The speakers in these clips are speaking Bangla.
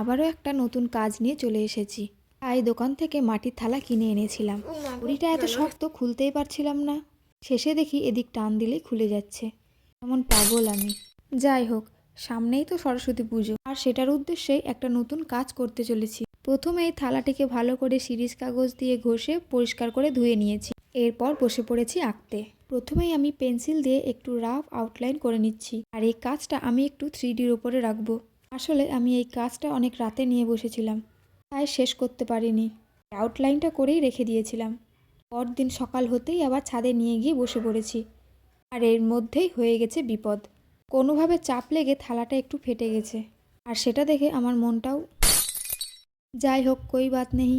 আবারও একটা নতুন কাজ নিয়ে চলে এসেছি। তাই দোকান থেকে মাটির থালা কিনে এনেছিলাম। পুরিটা এত শক্ত খুলতেই পারছিলাম না। শেষে দেখি এদিক টান দিলেই খুলে যাচ্ছে। এমন পাগল আমি। যাই হোক, সামনেই তো সরস্বতী পুজো, আর সেটার উদ্দেশ্যেই একটা নতুন কাজ করতে চলেছি। প্রথমে এই থালাটিকে ভালো করে সিরিজ কাগজ দিয়ে ঘষে পরিষ্কার করে ধুয়ে নিয়েছি। এরপর বসে পড়েছি আঁকতে। প্রথমেই আমি পেন্সিল দিয়ে একটু রাফ আউটলাইন করে নিচ্ছি, আর এই কাজটা আমি একটু 3Dর উপরে রাখবো। আসলে আমি এই কাজটা অনেক রাতে নিয়ে বসেছিলাম, তাই শেষ করতে পারিনি। আউটলাইনটা করেই রেখে দিয়েছিলাম। পরদিন সকাল হতেই আবার ছাদে নিয়ে গিয়ে বসে পড়েছি, আর এর মধ্যেই হয়ে গেছে বিপদ। কোনোভাবে চাপ লেগে থালাটা একটু ফেটে গেছে, আর সেটা দেখে আমার মনটাও। যাই হোক, কই বাত নেই।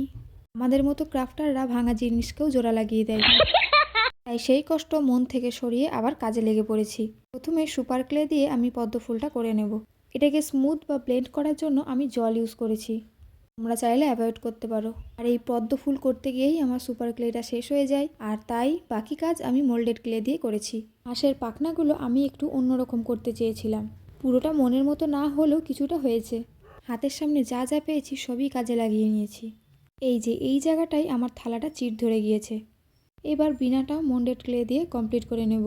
আমাদের মতো ক্রাফটাররা ভাঙা জিনিসকেও জোড়া লাগিয়ে দেয়। তাই সেই কষ্ট মন থেকে সরিয়ে আবার কাজে লেগে পড়েছি। প্রথমে সুপার ক্লে দিয়ে আমি পদ্ম ফুলটা করে নেব। এটাকে স্মুথ বা ব্লেন্ড করার জন্য আমি জল ইউজ করেছি। তোমরা চাইলে অ্যাভয়েড করতে পারো। আর এই পদ্ম ফুল করতে গিয়েই আমার সুপার ক্লেটা শেষ হয়ে যায়, আর তাই বাকি কাজ আমি মোল্ডেড ক্লে দিয়ে করেছি। হাঁসের পাখনাগুলো আমি একটু অন্যরকম করতে চেয়েছিলাম। পুরোটা মনের মতো না হলেও কিছুটা হয়েছে। হাতের সামনে যা যা পেয়েছি সবই কাজে লাগিয়ে নিয়েছি। এই যে এই জায়গাটাই আমার থালাটা চিড় ধরে গিয়েছে। এবার বিনাটাও মোল্ডেড ক্লে দিয়ে কমপ্লিট করে নেব।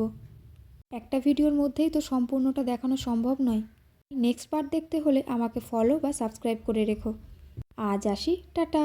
একটা ভিডিওর মধ্যেই তো সম্পূর্ণটা দেখানো সম্ভব নয়। নেক্সট পার্ট দেখতে হলে আমাকে ফলো বা সাবস্ক্রাইব করে রেখো। আজ আসি, টাটা।